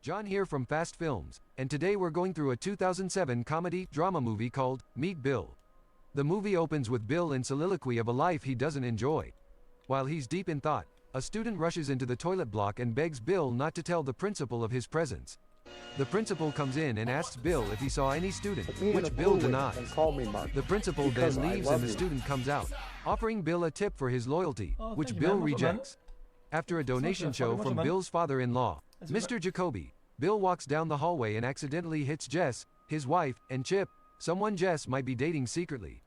John here from Fast Films, and today we're going through a 2007 comedy-drama movie called Meet Bill. The movie opens with Bill in soliloquy of a life he doesn't enjoy. While he's deep in thought, a student rushes into the toilet block and begs Bill not to tell the principal of his presence. The principal comes in and asks Bill if he saw any student, which Bill denies. The principal then leaves and the student comes out, offering Bill a tip for his loyalty, which Bill rejects. After a donation show from Bill's father-in-law, Mr. Jacoby, Bill walks down the hallway and accidentally hits Jess, his wife, and Chip, someone Jess might be dating secretly.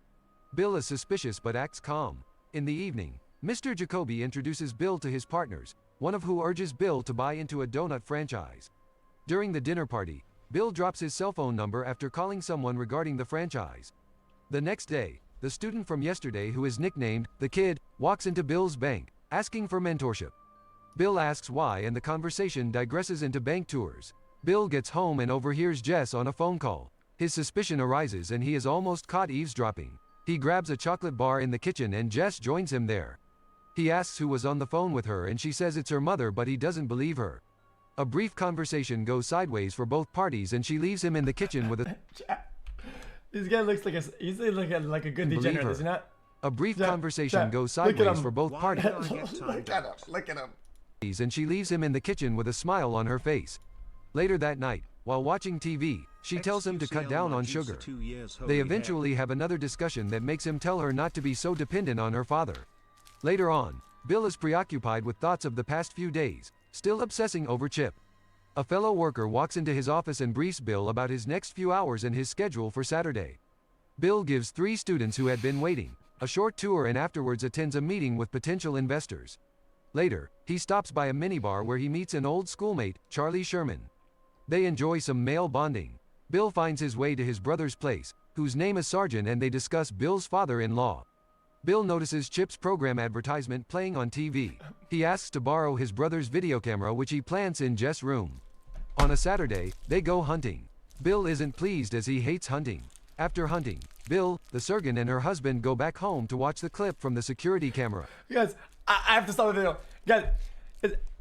Bill is suspicious but acts calm. In the evening, Mr. Jacoby introduces Bill to his partners, one of who urges Bill to buy into a donut franchise. During the dinner party, Bill drops his cell phone number after calling someone regarding the franchise. The next day, the student from yesterday who is nicknamed the Kid walks into Bill's bank, asking for mentorship. Bill asks why and the conversation digresses into bank tours. Bill gets home and overhears Jess on a phone call. His suspicion arises and he is almost caught eavesdropping. He grabs a chocolate bar in the kitchen and Jess joins him there. He asks who was on the phone with her and she says it's her mother, but he doesn't believe her. A brief conversation goes sideways for both parties and she leaves him in the kitchen with a... This guy looks like a good degenerate, isn't it? A brief conversation goes sideways for both parties. Look at him. And she leaves him in the kitchen with a smile on her face. Later that night, while watching TV, she tells him to cut down on sugar. They eventually have another discussion that makes him tell her not to be so dependent on her father. Later on, Bill is preoccupied with thoughts of the past few days, still obsessing over Chip. A fellow worker walks into his office and briefs Bill about his next few hours and his schedule for Saturday. Bill gives 3 students who had been waiting a short tour and afterwards attends a meeting with potential investors. Later, he stops by a minibar where he meets an old schoolmate, Charlie Sherman. They enjoy some male bonding. Bill finds his way to his brother's place, whose name is Sergeant, and they discuss Bill's father-in-law. Bill notices Chip's program advertisement playing on TV. He asks to borrow his brother's video camera, which he plants in Jess' room. On a Saturday, they go hunting. Bill isn't pleased as he hates hunting. After hunting, Bill, the surgeon, and her husband go back home to watch the clip from the security camera. Guys, I have to stop the video. Guys,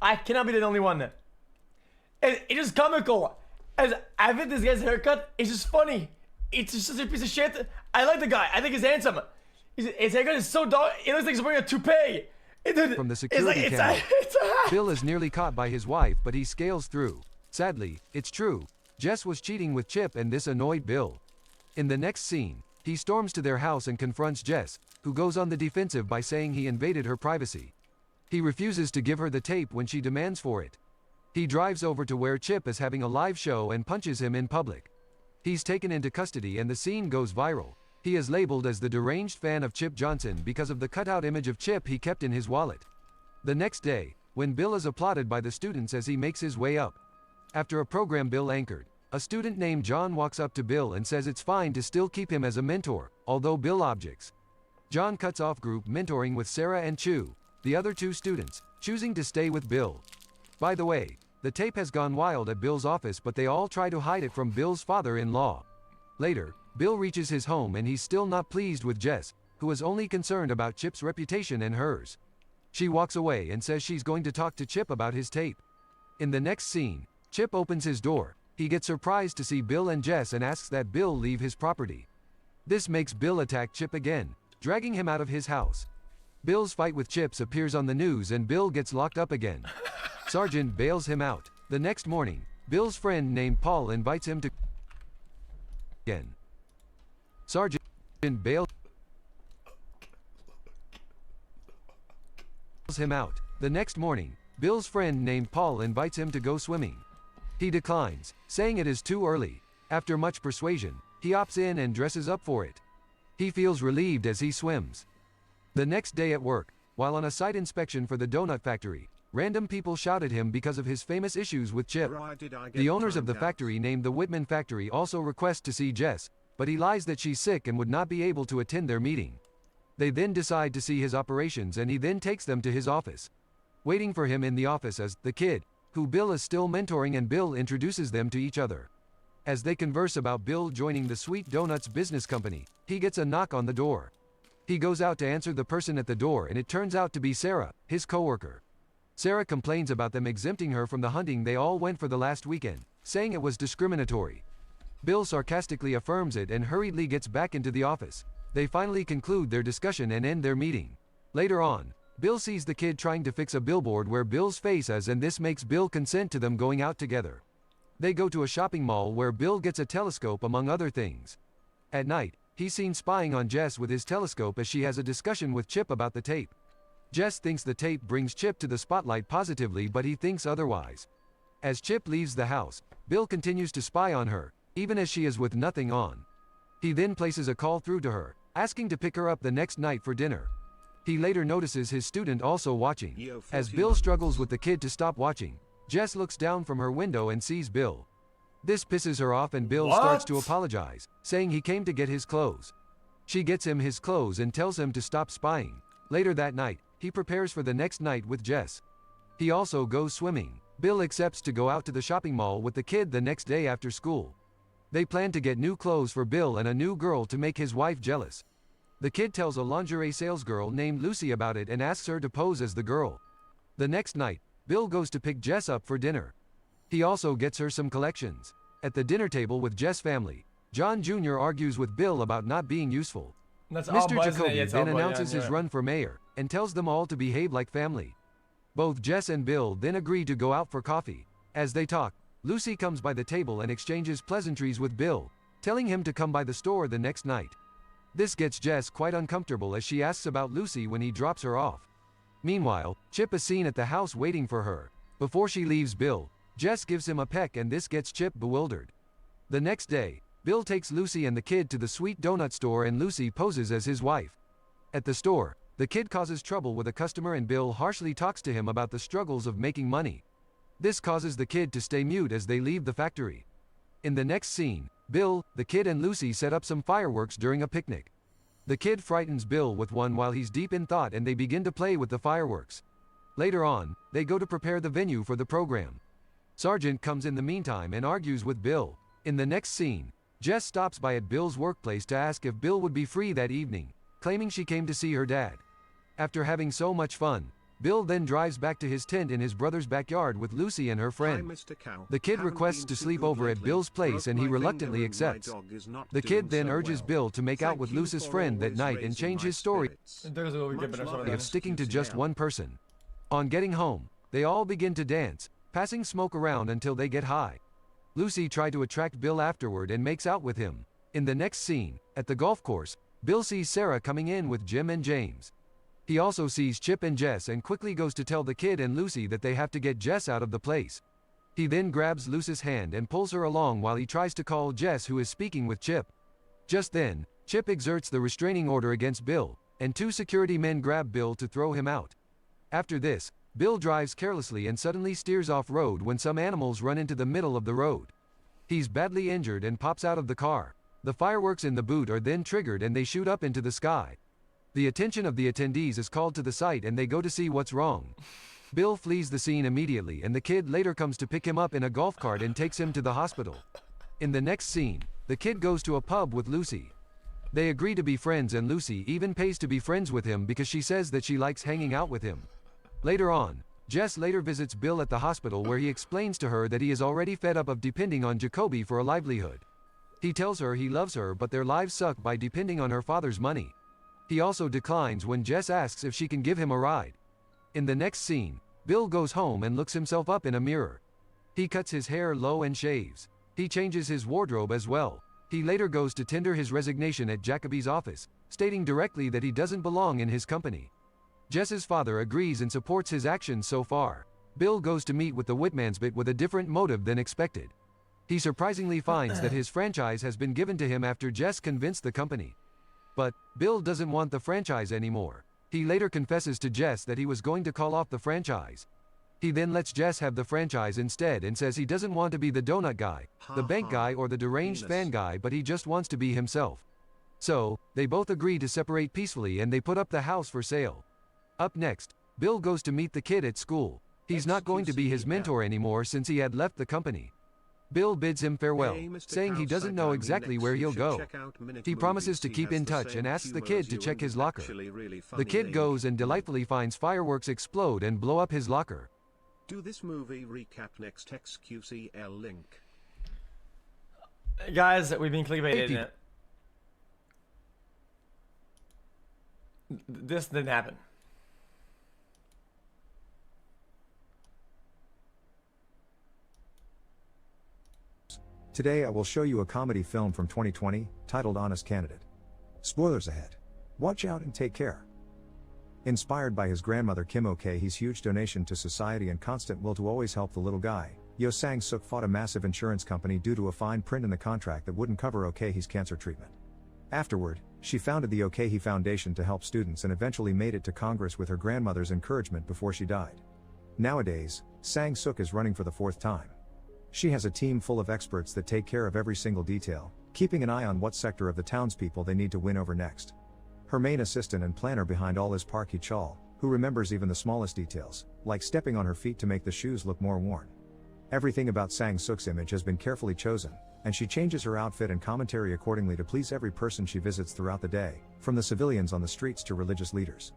I cannot be the only one. It's just comical. As I think this guy's haircut is just funny. It's just such a piece of shit. I like the guy. I think he's handsome. His haircut is so dark. It looks like he's wearing a toupee. From the security camera, Bill is nearly caught by his wife, but he scales through. Sadly, it's true. Jess was cheating with Chip and this annoyed Bill. In the next scene, he storms to their house and confronts Jess, who goes on the defensive by saying he invaded her privacy. He refuses to give her the tape when she demands for it. He drives over to where Chip is having a live show and punches him in public. He's taken into custody and the scene goes viral. He is labeled as the deranged fan of Chip Johnson because of the cutout image of Chip he kept in his wallet. The next day, when Bill is applauded by the students as he makes his way up. After a program Bill anchored, a student named John walks up to Bill and says it's fine to still keep him as a mentor, although Bill objects. John cuts off group mentoring with Sarah and Chu, the other 2 students, choosing to stay with Bill. By the way, the tape has gone wild at Bill's office, but they all try to hide it from Bill's father-in-law. Later, Bill reaches his home and he's still not pleased with Jess, who is only concerned about Chip's reputation and hers. She walks away and says she's going to talk to Chip about his tape. In the next scene, Chip opens his door. He gets surprised to see Bill and Jess and asks that Bill leave his property. This makes Bill attack Chip again, dragging him out of his house. Bill's fight with Chip appears on the news and Bill gets locked up again. Sergeant bails him out. The next morning, Bill's friend named Paul invites him to again. Sergeant bails him out. The next morning, Bill's friend named Paul invites him to go swimming. He declines, saying it is too early. After much persuasion, he opts in and dresses up for it. He feels relieved as he swims. The next day at work, while on a site inspection for the donut factory, random people shout at him because of his famous issues with Chip. The owners of the factory named the Whitman factory also request to see Jess, but he lies that she's sick and would not be able to attend their meeting. They then decide to see his operations and he then takes them to his office. Waiting for him in the office is the Kid, who Bill is still mentoring, and Bill introduces them to each other. As they converse about Bill joining the Sweet Donuts business company, he gets a knock on the door. He goes out to answer the person at the door and it turns out to be Sarah, his coworker. Sarah complains about them exempting her from the hunting they all went for the last weekend, saying it was discriminatory. Bill sarcastically affirms it and hurriedly gets back into the office. They finally conclude their discussion and end their meeting. Later on, Bill sees the kid trying to fix a billboard where Bill's face is, and this makes Bill consent to them going out together. They go to a shopping mall where Bill gets a telescope among other things. At night, he's seen spying on Jess with his telescope as she has a discussion with Chip about the tape. Jess thinks the tape brings Chip to the spotlight positively, but he thinks otherwise. As Chip leaves the house, Bill continues to spy on her, even as she is with nothing on. He then places a call through to her, asking to pick her up the next night for dinner. He later notices his student also watching. As Bill struggles with the kid to stop watching, Jess looks down from her window and sees Bill. This pisses her off and Bill starts to apologize, saying he came to get his clothes. She gets him his clothes and tells him to stop spying. Later that night, he prepares for the next night with Jess. He also goes swimming. Bill accepts to go out to the shopping mall with the kid the next day after school. They plan to get new clothes for Bill and a new girl to make his wife jealous. The kid tells a lingerie salesgirl named Lucy about it and asks her to pose as the girl. The next night, Bill goes to pick Jess up for dinner. He also gets her some collections. At the dinner table with Jess' family, John Jr. argues with Bill about not being useful. Mr. Jacoby then announces his run for mayor, and tells them all to behave like family. Both Jess and Bill then agree to go out for coffee. As they talk, Lucy comes by the table and exchanges pleasantries with Bill, telling him to come by the store the next night. This gets Jess quite uncomfortable as she asks about Lucy when he drops her off. Meanwhile, Chip is seen at the house waiting for her. Before she leaves Bill, Jess gives him a peck and this gets Chip bewildered. The next day, Bill takes Lucy and the kid to the sweet donut store and Lucy poses as his wife. At the store, the kid causes trouble with a customer and Bill harshly talks to him about the struggles of making money. This causes the kid to stay mute as they leave the factory. In the next scene, Bill, the kid and Lucy set up some fireworks during a picnic. The kid frightens Bill with one while he's deep in thought and they begin to play with the fireworks. Later on, they go to prepare the venue for the program. Sargent comes in the meantime and argues with Bill. In the next scene, Jess stops by at Bill's workplace to ask if Bill would be free that evening, claiming she came to see her dad. After having so much fun, Bill then drives back to his tent in his brother's backyard with Lucy and her friend. The kid requests to sleep over at Bill's place and he reluctantly accepts. The kid then urges Bill to make out with Lucy's friend that night and change his story of sticking to just one person. On getting home, they all begin to dance, passing smoke around until they get high. Lucy tried to attract Bill afterward and makes out with him. In the next scene, at the golf course, Bill sees Sarah coming in with Jim and James. He also sees Chip and Jess and quickly goes to tell the kid and Lucy that they have to get Jess out of the place. He then grabs Lucy's hand and pulls her along while he tries to call Jess, who is speaking with Chip. Just then, Chip exerts the restraining order against Bill, and two security men grab Bill to throw him out. After this, Bill drives carelessly and suddenly steers off-road when some animals run into the middle of the road. He's badly injured and pops out of the car. The fireworks in the boot are then triggered and they shoot up into the sky. The attention of the attendees is called to the site and they go to see what's wrong. Bill flees the scene immediately and the kid later comes to pick him up in a golf cart and takes him to the hospital. In the next scene, the kid goes to a pub with Lucy. They agree to be friends and Lucy even pays to be friends with him because she says that she likes hanging out with him. Later on, Jess later visits Bill at the hospital where he explains to her that he is already fed up of depending on Jacoby for a livelihood. He tells her he loves her but their lives suck by depending on her father's money. He also declines when Jess asks if she can give him a ride. In the next scene, Bill goes home and looks himself up in a mirror. He cuts his hair low and shaves. He changes his wardrobe as well. He later goes to tender his resignation at Jacoby's office, stating directly that he doesn't belong in his company. Jess's father agrees and supports his actions so far. Bill goes to meet with the Whitmansbit with a different motive than expected. He surprisingly finds that his franchise has been given to him after Jess convinced the company. But Bill doesn't want the franchise anymore. He later confesses to Jess that he was going to call off the franchise. He then lets Jess have the franchise instead and says he doesn't want to be the donut guy, the bank guy or the deranged fan guy, but he just wants to be himself. So, they both agree to separate peacefully and they put up the house for sale. Up next, Bill goes to meet the kid at school. He's not going to be his mentor anymore since he had left the company. Bill bids him farewell, saying he doesn't know exactly where he'll go. He promises to keep in touch and asks the kid to check his locker. The kid goes and delightfully finds fireworks explode and blow up his locker. Do this movie recap next xqcL link. Guys, we've been clickbaited, isn't it? This didn't happen. Today I will show you a comedy film from 2020, titled Honest Candidate. Spoilers ahead. Watch out and take care. Inspired by his grandmother Kim Ok-hee's huge donation to society and constant will to always help the little guy, Yo Sang-suk fought a massive insurance company due to a fine print in the contract that wouldn't cover Ok-hee's cancer treatment. Afterward, she founded the Ok-hee Foundation to help students and eventually made it to Congress with her grandmother's encouragement before she died. Nowadays, Sang-suk is running for the 4th time. She has a team full of experts that take care of every single detail, keeping an eye on what sector of the townspeople they need to win over next. Her main assistant and planner behind all is Park Hee-chul, who remembers even the smallest details, like stepping on her feet to make the shoes look more worn. Everything about Sang-suk's image has been carefully chosen, and she changes her outfit and commentary accordingly to please every person she visits throughout the day, from the civilians on the streets to religious leaders.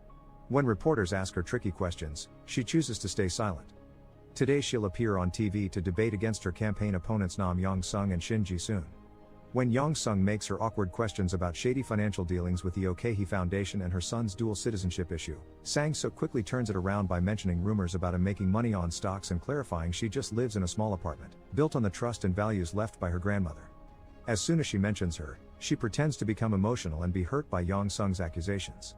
When reporters ask her tricky questions, she chooses to stay silent. Today she'll appear on TV to debate against her campaign opponents Nam Yong-sung and Shin Ji-soon. When Yong-sung makes her awkward questions about shady financial dealings with the Ok-hee Foundation and her son's dual citizenship issue, Sang-suk quickly turns it around by mentioning rumors about him making money on stocks and clarifying she just lives in a small apartment, built on the trust and values left by her grandmother. As soon as she mentions her, she pretends to become emotional and be hurt by Yong-sung's accusations.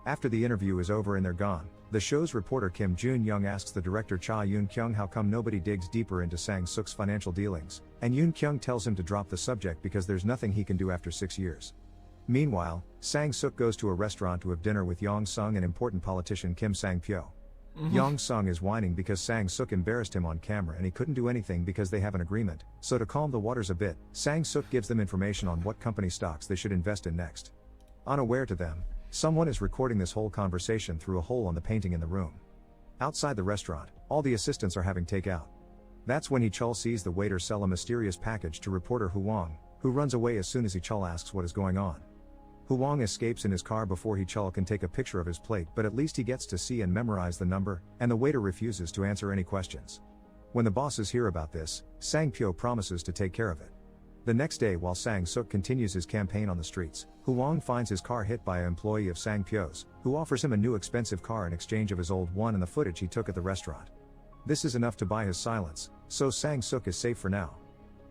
After the interview is over and they're gone, the show's reporter Kim Jun-young asks the director Cha Yoon-kyung how come nobody digs deeper into Sang-suk's financial dealings, and Yoon-kyung tells him to drop the subject because there's nothing he can do after 6 years. Meanwhile, Sang-suk goes to a restaurant to have dinner with Yong-sung and important politician Kim Sang-pyo. Yong-sung is whining because Sang-suk embarrassed him on camera and he couldn't do anything because they have an agreement, so to calm the waters a bit, Sang-suk gives them information on what company stocks they should invest in next. Unaware to them, someone is recording this whole conversation through a hole on the painting in the room. Outside the restaurant, all the assistants are having takeout. That's when Hee-chul sees the waiter sell a mysterious package to reporter Huang, who runs away as soon as Hee-chul asks what is going on. Huang escapes in his car before Hee-chul can take a picture of his plate, but at least he gets to see and memorize the number, and the waiter refuses to answer any questions. When the bosses hear about this, Sang-pyo promises to take care of it. The next day while Sang-suk continues his campaign on the streets, Huang finds his car hit by an employee of Sang-pyo's, who offers him a new expensive car in exchange of his old one and the footage he took at the restaurant. This is enough to buy his silence, so Sang-suk is safe for now.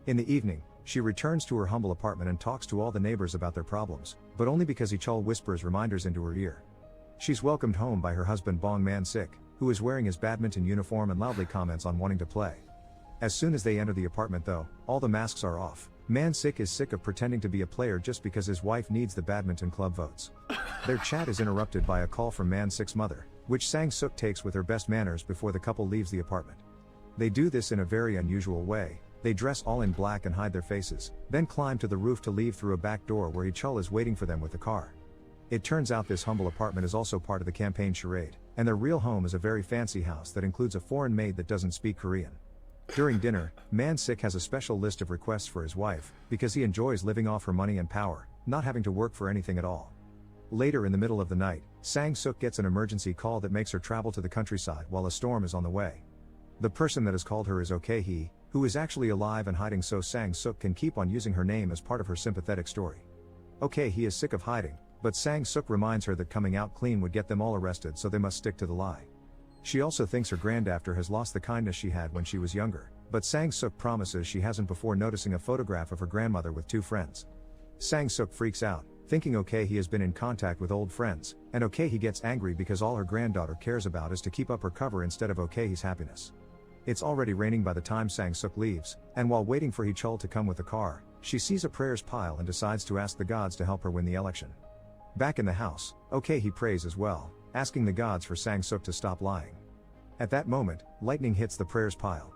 In the evening, she returns to her humble apartment and talks to all the neighbors about their problems, but only because Hee-chul whispers reminders into her ear. She's welcomed home by her husband Bong Man-sik, who is wearing his badminton uniform and loudly comments on wanting to play. As soon as they enter the apartment though, all the masks are off. Man-sik is sick of pretending to be a player just because his wife needs the badminton club votes. Their chat is interrupted by a call from Man-sik's mother, which Sang-suk takes with her best manners before the couple leaves the apartment. They do this in a very unusual way. They dress all in black and hide their faces, then climb to the roof to leave through a back door where Hee-chul is waiting for them with the car. It turns out this humble apartment is also part of the campaign charade, and their real home is a very fancy house that includes a foreign maid that doesn't speak Korean. During dinner, Man-sik has a special list of requests for his wife, because he enjoys living off her money and power, not having to work for anything at all. Later in the middle of the night, Sang-suk gets an emergency call that makes her travel to the countryside while a storm is on the way. The person that has called her is Ok-hee, who is actually alive and hiding so Sang-suk can keep on using her name as part of her sympathetic story. Ok-hee is sick of hiding, but Sang-suk reminds her that coming out clean would get them all arrested, so they must stick to the lie. She also thinks her granddaughter has lost the kindness she had when she was younger, but Sang-suk promises she hasn't before noticing a photograph of her grandmother with 2 friends. Sang-suk freaks out, thinking Ok-hee has been in contact with old friends, and Ok-hee gets angry because all her granddaughter cares about is to keep up her cover instead of Ok-hee's happiness. It's already raining by the time Sang-suk leaves, and while waiting for Hee-chul to come with the car, she sees a prayers pile and decides to ask the gods to help her win the election. Back in the house, Ok-hee prays as well, asking the gods for Sang-suk to stop lying. At that moment, lightning hits the prayers pile.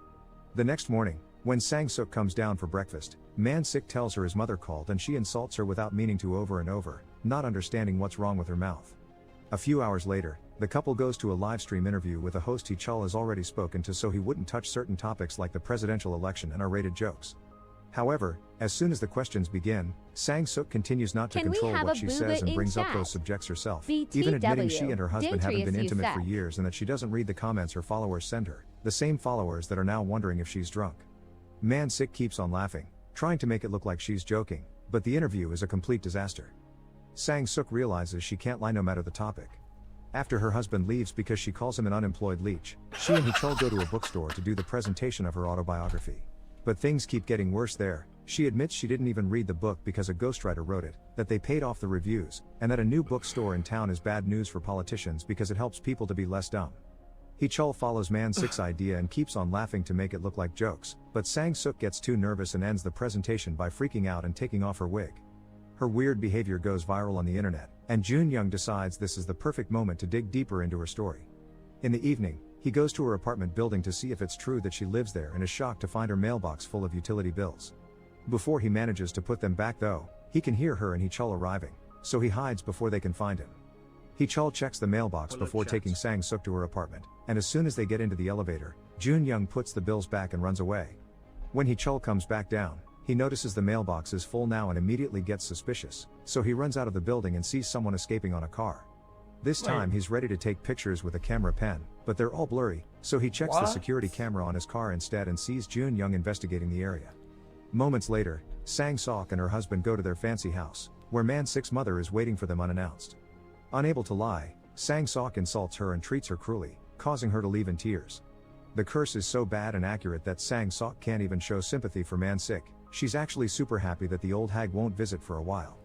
The next morning, when Sang-suk comes down for breakfast, Man-sik tells her his mother called and she insults her without meaning to over and over, not understanding what's wrong with her mouth. A few hours later, the couple goes to a live stream interview with a host Hee-chul has already spoken to so he wouldn't touch certain topics like the presidential election and R-rated jokes. However, as soon as the questions begin, Sang-suk continues not to control what she says and brings up those subjects herself, even admitting she and her husband haven't been intimate for years and that she doesn't read the comments her followers send her, the same followers that are now wondering if she's drunk. Man Sick keeps on laughing, trying to make it look like she's joking, but the interview is a complete disaster. Sang Suk realizes she can't lie no matter the topic. After her husband leaves because she calls him an unemployed leech, she and Hee-chul go to a bookstore to do the presentation of her autobiography. But things keep getting worse there. She admits she didn't even read the book because a ghostwriter wrote it, that they paid off the reviews, and that a new bookstore in town is bad news for politicians because it helps people to be less dumb. Hee-chul follows Man Sik's idea and keeps on laughing to make it look like jokes, but Sang Suk gets too nervous and ends the presentation by freaking out and taking off her wig. Her weird behavior goes viral on the internet, and Jun Young decides this is the perfect moment to dig deeper into her story. In the evening, he goes to her apartment building to see if it's true that she lives there and is shocked to find her mailbox full of utility bills. Before he manages to put them back though, he can hear her and Hee-chul arriving, so he hides before they can find him. Hee-chul checks the mailbox before taking Sang Suk to her apartment, and as soon as they get into the elevator, Jun Young puts the bills back and runs away. When Hee-chul comes back down, he notices the mailbox is full now and immediately gets suspicious, so he runs out of the building and sees someone escaping on a car. This time he's ready to take pictures with a camera pen, but they're all blurry, so he checks the security camera on his car instead and sees Jun Young investigating the area. Moments later, Sang Sok and her husband go to their fancy house, where Man Sik's mother is waiting for them unannounced. Unable to lie, Sang Sok insults her and treats her cruelly, causing her to leave in tears. The curse is so bad and accurate that Sang Sok can't even show sympathy for Man Sik. She's actually super happy that the old hag won't visit for a while.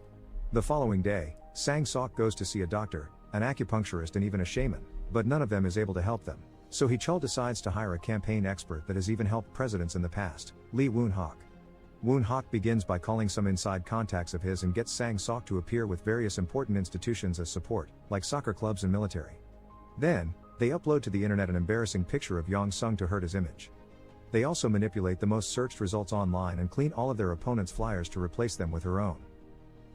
The following day, Sang Sok goes to see a doctor, an acupuncturist and even a shaman, but none of them is able to help them, so Hee-chul decides to hire a campaign expert that has even helped presidents in the past, Lee Woon-hak. Woon-hak begins by calling some inside contacts of his and gets Sang Sok to appear with various important institutions as support, like soccer clubs and military. Then, they upload to the internet an embarrassing picture of Yong Sung to hurt his image. They also manipulate the most searched results online and clean all of their opponents' flyers to replace them with her own.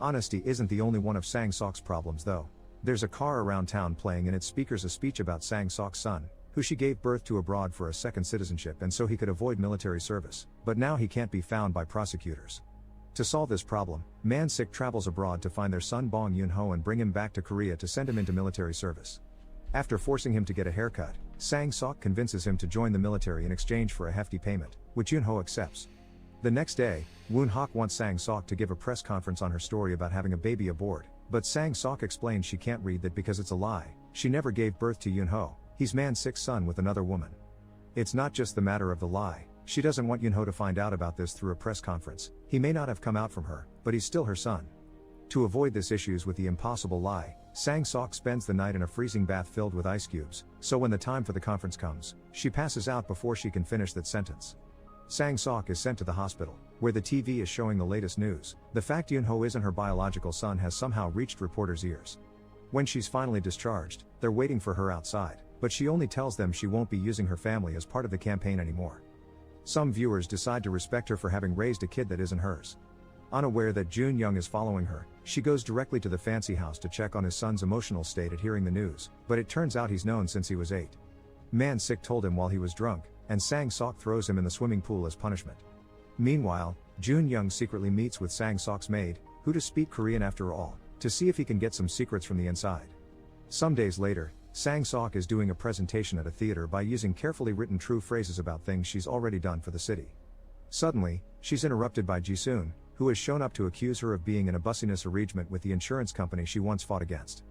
Honesty isn't the only one of Sang Sok's problems though. There's a car around town playing in its speakers a speech about Sang Sok's son, who she gave birth to abroad for a second citizenship and so he could avoid military service, but now he can't be found by prosecutors. To solve this problem, Man Sik travels abroad to find their son Bong Yoon-ho and bring him back to Korea to send him into military service. After forcing him to get a haircut, Sang Sok convinces him to join the military in exchange for a hefty payment, which Yoon-ho accepts. The next day, Woon-hak wants Sang Sok to give a press conference on her story about having a baby aboard, but Sang Sok explains she can't read that because it's a lie. She never gave birth to Yoon-ho, he's Man Sik's son with another woman. It's not just the matter of the lie, she doesn't want Yoon-ho to find out about this through a press conference. He may not have come out from her, but he's still her son. To avoid this issues with the impossible lie, Sang Sok spends the night in a freezing bath filled with ice cubes, so when the time for the conference comes, she passes out before she can finish that sentence. Sang Sok is sent to the hospital, where the TV is showing the latest news. The fact Yoon-ho isn't her biological son has somehow reached reporters' ears. When she's finally discharged, they're waiting for her outside, but she only tells them she won't be using her family as part of the campaign anymore. Some viewers decide to respect her for having raised a kid that isn't hers. Unaware that Jun Young is following her, she goes directly to the fancy house to check on his son's emotional state at hearing the news, but it turns out he's known since he was 8. Man Sik told him while he was drunk, and Sang Sok throws him in the swimming pool as punishment. Meanwhile, Jun Young secretly meets with Sang Sok's maid, who does speak Korean after all, to see if he can get some secrets from the inside. Some days later, Sang Sok is doing a presentation at a theater by using carefully written true phrases about things she's already done for the city. Suddenly, she's interrupted by Ji-soon, who has shown up to accuse her of being in a bussiness arrangement with the insurance company she once fought against.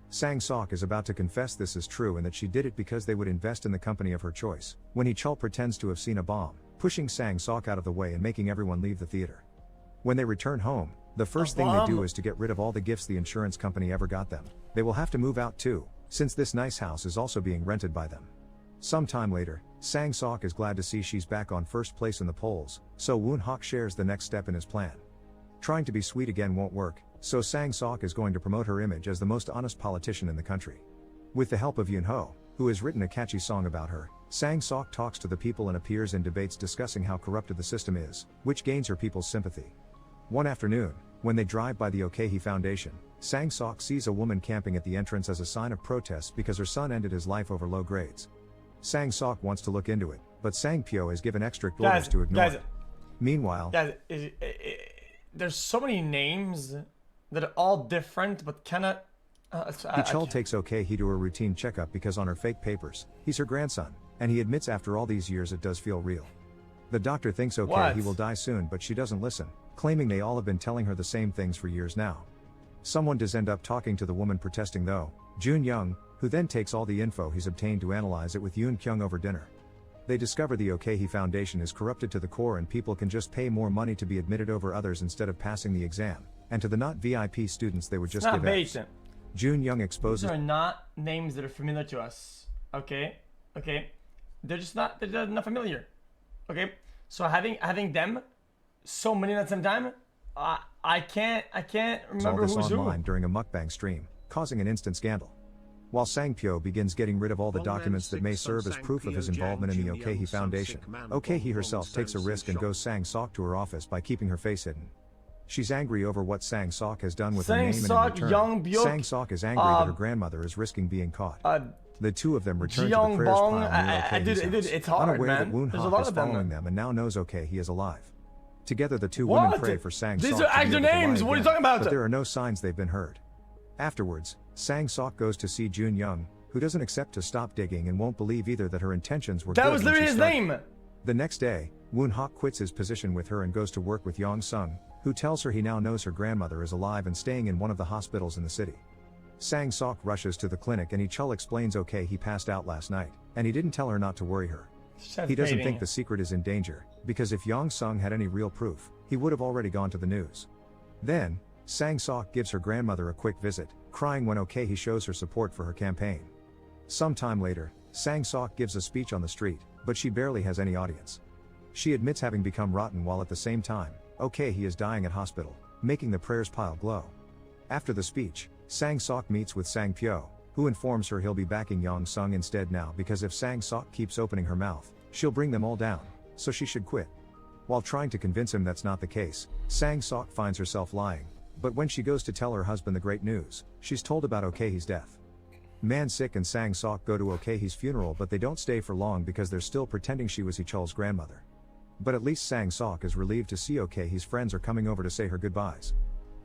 Sang Sok is about to confess this is true and that she did it because they would invest in the company of her choice, when Hee-chul pretends to have seen a bomb, pushing Sang Sok out of the way and making everyone leave the theater. When they return home, the first thing they do is to get rid of all the gifts the insurance company ever got them. They will have to move out too, since this nice house is also being rented by them. Some time later, Sang Sok is glad to see she's back on first place in the polls, so Woon-hak shares the next step in his plan. Trying to be sweet again won't work, so Sang Sok is going to promote her image as the most honest politician in the country. With the help of Yoon-ho, who has written a catchy song about her, Sang Sok talks to the people and appears in debates discussing how corrupted the system is, which gains her people's sympathy. One afternoon, when they drive by the Okhi Foundation, Sang Sok sees a woman camping at the entrance as a sign of protest because her son ended his life over low grades. Sang Sok wants to look into it, but Sang Pyo has given extra orders to ignore it. Meanwhile, there's so many names that are all different, but cannot. Hee-chul takes Okhi to her routine checkup because on her fake papers, he's her grandson, And he admits after all these years it does feel real. The doctor thinks okay What? he will die soon, but she doesn't listen, claiming they all have been telling her the same things for years now. Someone does end up talking to the woman protesting though, Jun Young, who then takes all the info he's obtained to analyze it with Yoon Kyung over dinner. They discover the Okhi Foundation is corrupted to the core and people can just pay more money to be admitted over others instead of passing the exam, and to the not VIP students they would just give Fs. Jun Young exposes— These are not names that are familiar to us. Okay? Okay? They're not familiar. Okay? So having them so many at the same time, I can't remember all this who's who. online during a mukbang stream, causing an instant scandal. While Sang Pyo begins getting rid of all the documents that may serve as proof of his involvement in the Okhi Foundation, Okhi herself takes a risk and goes Sang Sok to her office by keeping her face hidden. She's angry over what Sang Sok has done with her name, and in return, Sang Sok is angry that her grandmother is risking being caught. The two of them return to the prayers pile near Okhi's house, it's hard, unaware man. that Woon There's a Hak lot is of them. following them and now knows Okhi is alive. Together the two What? women pray for Sang Sok These to are be actor able to lie names. What are you again, talking about? but there are no signs they've been heard. Afterwards, Sang Sok goes to see Jun Young, who doesn't accept to stop digging and won't believe either that her intentions were good. That was when she literally his started. name. The next day, Woon Hak quits his position with her and goes to work with Yong Sung, who tells her he now knows her grandmother is alive and staying in one of the hospitals in the city. Sang Sok rushes to the clinic and Chul explains okay he passed out last night, and he didn't tell her not to worry her. He doesn't think the secret is in danger, because if Yong Sung had any real proof, he would have already gone to the news. Then, Sang Sok gives her grandmother a quick visit, crying when he shows her support for her campaign. Some time later, Sang Sok gives a speech on the street, but she barely has any audience. She admits having become rotten while at the same time, he is dying at hospital, making the prayers pile glow. After the speech, Sang Sok meets with Sang Pyo, who informs her he'll be backing Yong Sung instead now because if Sang Sok keeps opening her mouth, she'll bring them all down, so she should quit. While trying to convince him that's not the case, Sang Sok finds herself lying, but when she goes to tell her husband the great news, she's told about Okhi's death. Man Sik and Sang Sok go to Okhi's funeral, but they don't stay for long because they're still pretending she was Chul's grandmother. But at least Sang Sok is relieved to see Okhi's friends are coming over to say her goodbyes.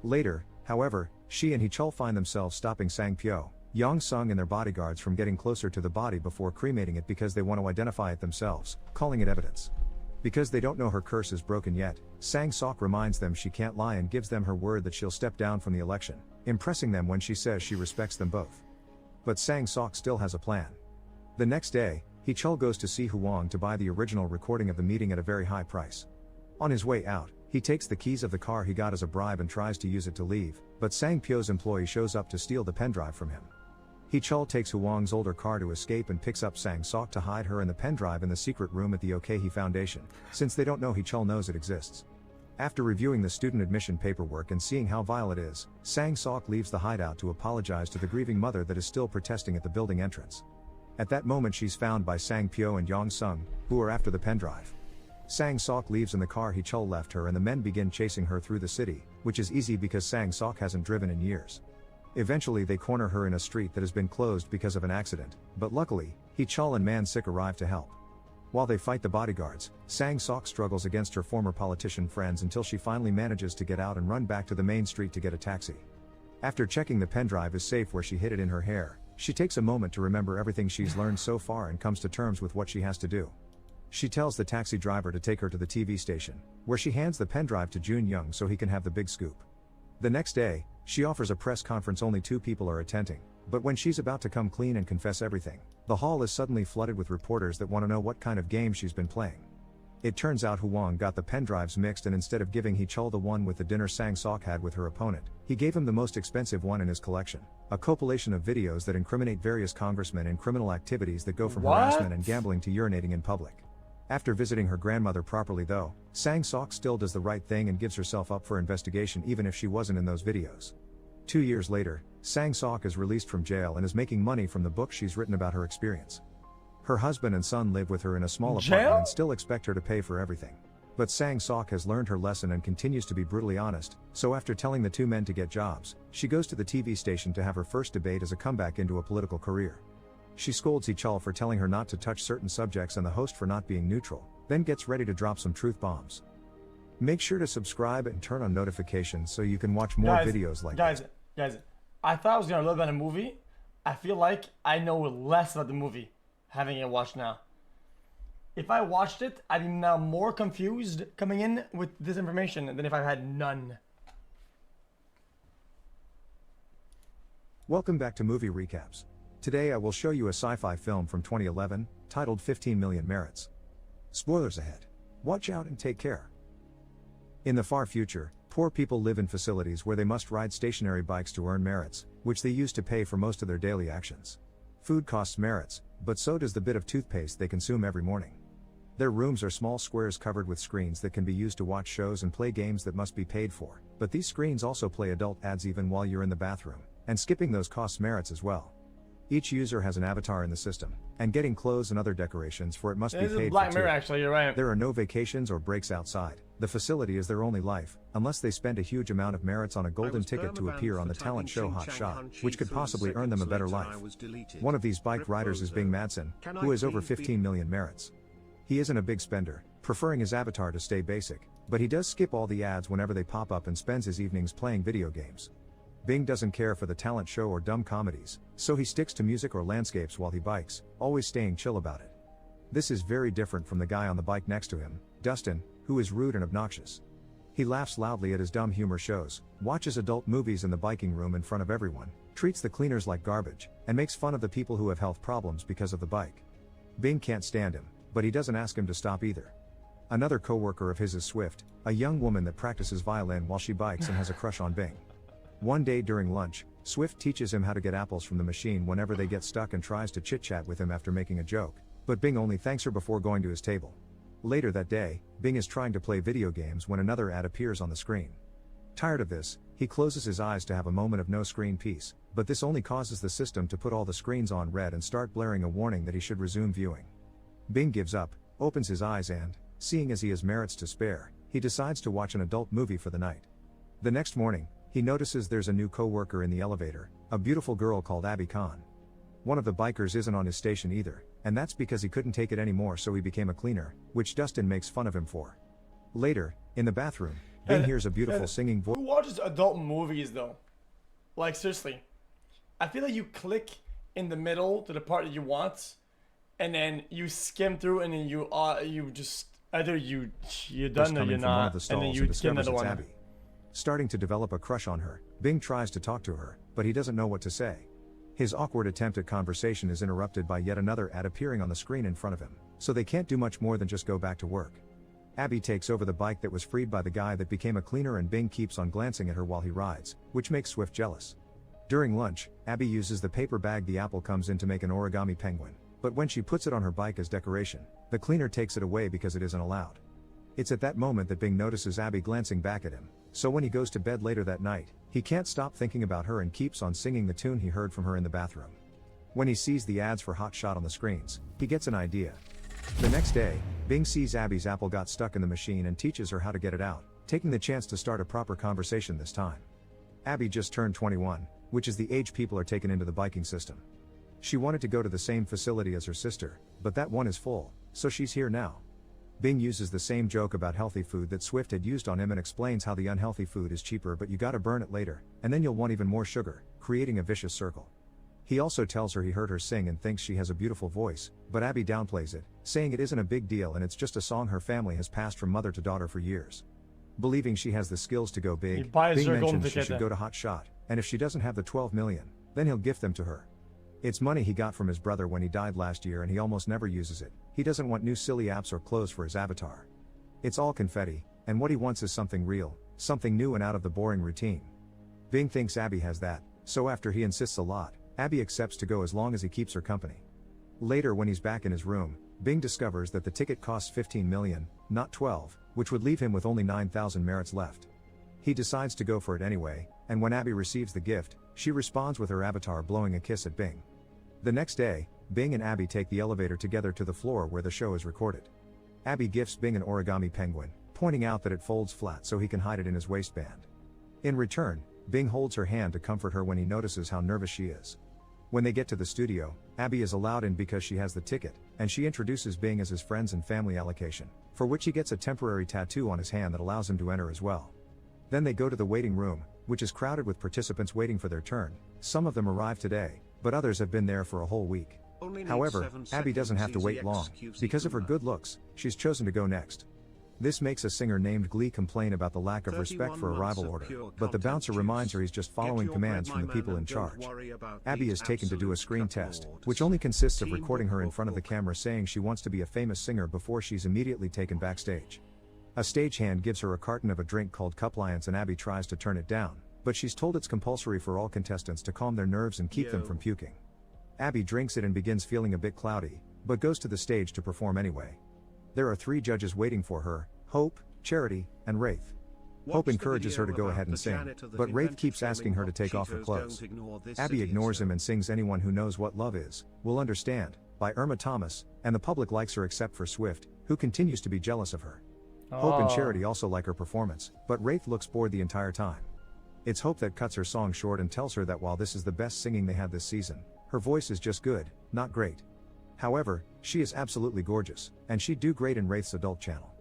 Later, however, she and Chul find themselves stopping Sang Pyo, Yong Sung and their bodyguards from getting closer to the body before cremating it because they want to identify it themselves, calling it evidence. Because they don't know her curse is broken yet, Sang Sok reminds them she can't lie and gives them her word that she'll step down from the election, impressing them when she says she respects them both. But Sang Sok still has a plan. The next day, Chul goes to see Huang to buy the original recording of the meeting at a very high price. On his way out, he takes the keys of the car he got as a bribe and tries to use it to leave, but Sang Pyo's employee shows up to steal the pendrive from him. Chul takes Huang's older car to escape and picks up Sang Sok to hide her and the pendrive in the secret room at the Okhi Foundation, since they don't know Chul knows it exists. After reviewing the student admission paperwork and seeing how vile it is, Sang Sok leaves the hideout to apologize to the grieving mother that is still protesting at the building entrance. At that moment she's found by Sang Pyo and Yong Sung, who are after the pendrive. Sang Sok leaves in the car Chul left her and the men begin chasing her through the city, which is easy because Sang Sok hasn't driven in years. Eventually they corner her in a street that has been closed because of an accident, but luckily, Chul and Man Sik arrive to help. While they fight the bodyguards, Sang Sok struggles against her former politician friends until she finally manages to get out and run back to the main street to get a taxi. After checking the pendrive is safe where she hid it in her hair, she takes a moment to remember everything she's learned so far and comes to terms with what she has to do. She tells the taxi driver to take her to the TV station, where she hands the pendrive to Jun Young so he can have the big scoop. The next day, she offers a press conference only 2 people are attending, but when she's about to come clean and confess everything, the hall is suddenly flooded with reporters that want to know what kind of game she's been playing. It turns out Huang got the pendrives mixed and instead of giving Chul the one with the dinner Sang Sok had with her opponent, he gave him the most expensive one in his collection, a compilation of videos that incriminate various congressmen and criminal activities that go from harassment and gambling to urinating in public. After visiting her grandmother properly though, Sang Sok still does the right thing and gives herself up for investigation even if she wasn't in those videos. 2 years later, Sang Sok is released from jail and is making money from the book she's written about her experience. Her husband and son live with her in a small apartment and still expect her to pay for everything. But Sang Sok has learned her lesson and continues to be brutally honest, so after telling the 2 men to get jobs, she goes to the TV station to have her first debate as a comeback into a political career. She scolds Chul for telling her not to touch certain subjects and the host for not being neutral, then gets ready to drop some truth bombs. Make sure to subscribe and turn on notifications so you can watch more videos like this. Guys, I thought I was gonna learn about a movie. I feel like I know less about the movie having it watched now. if I watched it, I'd be now more confused coming in with this information than if I had none. Welcome back to Movie Recaps. Today I will show you a sci-fi film from 2011, titled 15 Million Merits. Spoilers ahead. Watch out and take care. In the far future, poor people live in facilities where they must ride stationary bikes to earn merits, which they use to pay for most of their daily actions. Food costs merits, but so does the bit of toothpaste they consume every morning. Their rooms are small squares covered with screens that can be used to watch shows and play games that must be paid for, but these screens also play adult ads even while you're in the bathroom, and skipping those costs merits as well. Each user has an avatar in the system, and getting clothes and other decorations for it must be paid for too. This is Black Mirror, actually, you're right. There are no vacations or breaks outside. The facility is their only life, unless they spend a huge amount of merits on a golden ticket to appear on the talent show Hot Shot, which could possibly earn them a better life. One of these bike riders is Bing Madsen, who has over 15 million merits. He isn't a big spender, preferring his avatar to stay basic, but he does skip all the ads whenever they pop up and spends his evenings playing video games. Bing doesn't care for the talent show or dumb comedies, so he sticks to music or landscapes while he bikes, always staying chill about it. This is very different from the guy on the bike next to him, Dustin, who is rude and obnoxious. He laughs loudly at his dumb humor shows, watches adult movies in the biking room in front of everyone, treats the cleaners like garbage, and makes fun of the people who have health problems because of the bike. Bing can't stand him, but he doesn't ask him to stop either. Another coworker of his is Swift, a young woman that practices violin while she bikes and has a crush on Bing. One day during lunch, Swift teaches him how to get apples from the machine whenever they get stuck and tries to chit-chat with him after making a joke, but Bing only thanks her before going to his table. Later that day, Bing is trying to play video games when another ad appears on the screen. Tired of this, he closes his eyes to have a moment of no screen peace, but this only causes the system to put all the screens on red and start blaring a warning that he should resume viewing. Bing gives up, opens his eyes and, seeing as he has merits to spare, he decides to watch an adult movie for the night. The next morning, he notices there's a new co-worker in the elevator, a beautiful girl called Abby Khan. One of the bikers isn't on his station either, and that's because he couldn't take it anymore, so he became a cleaner, which Dustin makes fun of him for. Later, in the bathroom, Bing hears a beautiful singing voice. Who watches adult movies though? Like seriously, I feel like you click in the middle to the part that you want, and then you skim through, and then you just either you're done or you're not, and then you skim another one. Abby. Starting to develop a crush on her, Bing tries to talk to her, but he doesn't know what to say. His awkward attempt at conversation is interrupted by yet another ad appearing on the screen in front of him, so they can't do much more than just go back to work. Abby takes over the bike that was freed by the guy that became a cleaner, and Bing keeps on glancing at her while he rides, which makes Swift jealous. During lunch, Abby uses the paper bag the apple comes in to make an origami penguin, but when she puts it on her bike as decoration, the cleaner takes it away because it isn't allowed. It's at that moment that Bing notices Abby glancing back at him, so when he goes to bed later that night, he can't stop thinking about her and keeps on singing the tune he heard from her in the bathroom. When he sees the ads for Hot Shot on the screens, he gets an idea. The next day, Bing sees Abby's apple got stuck in the machine and teaches her how to get it out, taking the chance to start a proper conversation this time. Abby just turned 21, which is the age people are taken into the biking system. She wanted to go to the same facility as her sister, but that one is full, so she's here now. Bing uses the same joke about healthy food that Swift had used on him and explains how the unhealthy food is cheaper, but you gotta burn it later, and then you'll want even more sugar, creating a vicious circle. He also tells her he heard her sing and thinks she has a beautiful voice, but Abby downplays it, saying it isn't a big deal and it's just a song her family has passed from mother to daughter for years. Believing she has the skills to go big, Bing mentions she should go to Hot Shot, and if she doesn't have the 12 million, then he'll gift them to her. It's money he got from his brother when he died last year and he almost never uses it. He doesn't want new silly apps or clothes for his avatar. It's all confetti, and what he wants is something real, something new and out of the boring routine. Bing thinks Abby has that, so after he insists a lot, Abby accepts to go as long as he keeps her company. Later when he's back in his room, Bing discovers that the ticket costs 15 million, not 12, which would leave him with only 9,000 merits left. He decides to go for it anyway, and when Abby receives the gift, she responds with her avatar blowing a kiss at Bing. The next day, Bing and Abby take the elevator together to the floor where the show is recorded. Abby gifts Bing an origami penguin, pointing out that it folds flat so he can hide it in his waistband. In return, Bing holds her hand to comfort her when he notices how nervous she is. When they get to the studio, Abby is allowed in because she has the ticket, and she introduces Bing as his friends and family allocation, for which he gets a temporary tattoo on his hand that allows him to enter as well. Then they go to the waiting room, which is crowded with participants waiting for their turn. Some of them arrived today, but others have been there for a whole week. However, Abby doesn't have to wait long. Because of her good looks, she's chosen to go next. This makes a singer named Glee complain about the lack of respect for a rival order, but the bouncer reminds her he's just following commands from the people in charge. Abby is taken to do a screen test, which only consists of recording her in front of the camera saying she wants to be a famous singer before she's immediately taken backstage. A stagehand gives her a carton of a drink called Cup Lions and Abby tries to turn it down, but she's told it's compulsory for all contestants to calm their nerves and keep them from puking. Abby drinks it and begins feeling a bit cloudy, but goes to the stage to perform anyway. There are 3 judges waiting for her: Hope, Charity, and Wraith. Hope encourages her to go ahead and sing, but Wraith keeps asking her to take off her clothes. Abby ignores him and sings Anyone Who Knows What Love Is, Will Understand, by Irma Thomas, and the public likes her except for Swift, who continues to be jealous of her. Hope and Charity also like her performance, but Wraith looks bored the entire time. It's Hope that cuts her song short and tells her that while this is the best singing they had this season, her voice is just good, not great. However, she is absolutely gorgeous, and she'd do great in Wraith's adult channel.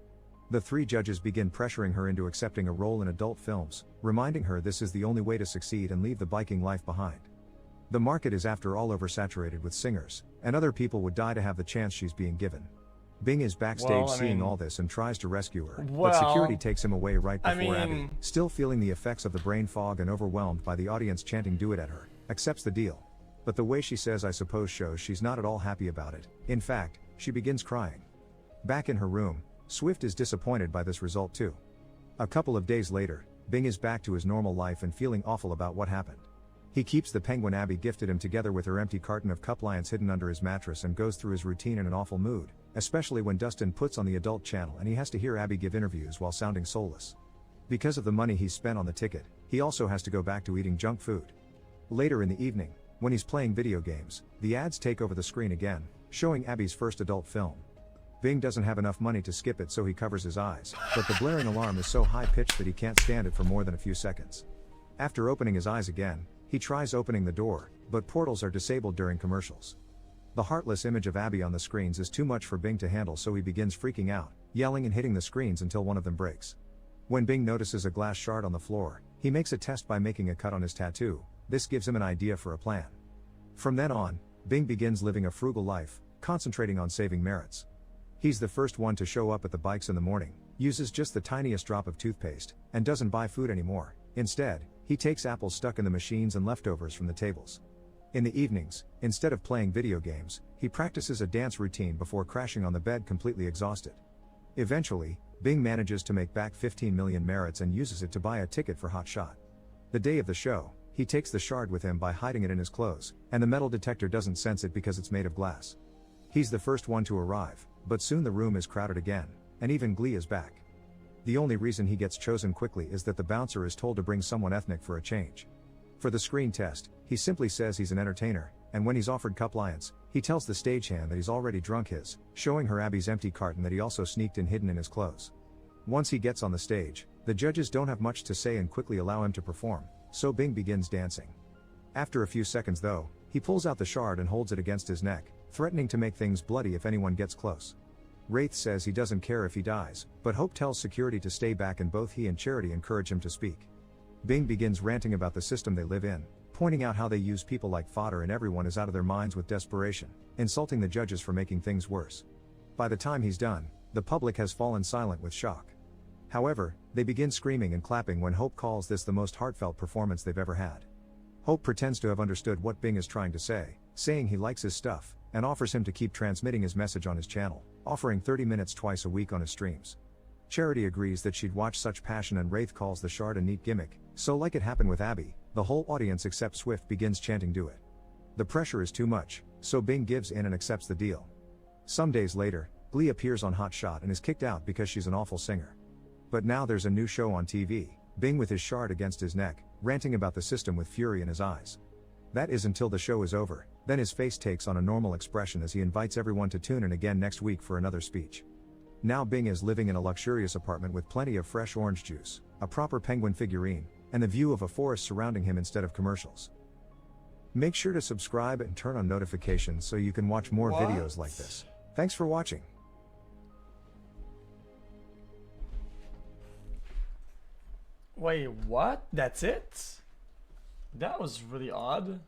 The 3 judges begin pressuring her into accepting a role in adult films, reminding her this is the only way to succeed and leave the biking life behind. The market is after all oversaturated with singers, and other people would die to have the chance she's being given. Bing is backstage seeing all this and tries to rescue her, but security takes him away right before Abby, still feeling the effects of the brain fog and overwhelmed by the audience chanting "do it" at her, accepts the deal. But the way she says "I suppose" shows she's not at all happy about it. In fact, she begins crying. Back in her room, Swift is disappointed by this result too. A couple of days later, Bing is back to his normal life and feeling awful about what happened. He keeps the penguin Abby gifted him together with her empty carton of Cup Lions hidden under his mattress and goes through his routine in an awful mood, especially when Dustin puts on the adult channel and he has to hear Abby give interviews while sounding soulless. Because of the money he spent on the ticket, he also has to go back to eating junk food. Later in the evening, when he's playing video games, the ads take over the screen again, showing Abby's first adult film. Bing doesn't have enough money to skip it, so he covers his eyes, but the blaring alarm is so high-pitched that he can't stand it for more than a few seconds. After opening his eyes again, he tries opening the door, but portals are disabled during commercials. The heartless image of Abby on the screens is too much for Bing to handle, so he begins freaking out, yelling and hitting the screens until one of them breaks. When Bing notices a glass shard on the floor, he makes a test by making a cut on his tattoo. This gives him an idea for a plan. From then on, Bing begins living a frugal life, concentrating on saving merits. He's the first one to show up at the bikes in the morning, uses just the tiniest drop of toothpaste, and doesn't buy food anymore. Instead, he takes apples stuck in the machines and leftovers from the tables. In the evenings, instead of playing video games, he practices a dance routine before crashing on the bed completely exhausted. Eventually, Bing manages to make back 15 million merits and uses it to buy a ticket for Hot Shot. The day of the show, he takes the shard with him by hiding it in his clothes, and the metal detector doesn't sense it because it's made of glass. He's the first one to arrive, but soon the room is crowded again, and even Glee is back. The only reason he gets chosen quickly is that the bouncer is told to bring someone ethnic for a change. For the screen test, he simply says he's an entertainer, and when he's offered Cup Lions, he tells the stagehand that he's already drunk his, showing her Abby's empty carton that he also sneaked in hidden in his clothes. Once he gets on the stage, the judges don't have much to say and quickly allow him to perform, so Bing begins dancing. After a few seconds though, he pulls out the shard and holds it against his neck, threatening to make things bloody if anyone gets close. Wraith says he doesn't care if he dies, but Hope tells security to stay back and both he and Charity encourage him to speak. Bing begins ranting about the system they live in, pointing out how they use people like fodder and everyone is out of their minds with desperation, insulting the judges for making things worse. By the time he's done, the public has fallen silent with shock. However, they begin screaming and clapping when Hope calls this the most heartfelt performance they've ever had. Hope pretends to have understood what Bing is trying to say, saying he likes his stuff, and offers him to keep transmitting his message on his channel, offering 30 minutes twice a week on his streams. Charity agrees that she'd watch such passion and Wraith calls the shard a neat gimmick, so like it happened with Abby, the whole audience except Swift begins chanting "do it." The pressure is too much, so Bing gives in and accepts the deal. Some days later, Glee appears on Hot Shot and is kicked out because she's an awful singer. But now there's a new show on TV, Bing with his shard against his neck, ranting about the system with fury in his eyes. That is until the show is over, then his face takes on a normal expression as he invites everyone to tune in again next week for another speech. Now Bing is living in a luxurious apartment with plenty of fresh orange juice, a proper penguin figurine, and the view of a forest surrounding him instead of commercials. Make sure to subscribe and turn on notifications so you can watch more videos like this. Thanks for watching. Wait, what? That's it? That was really odd.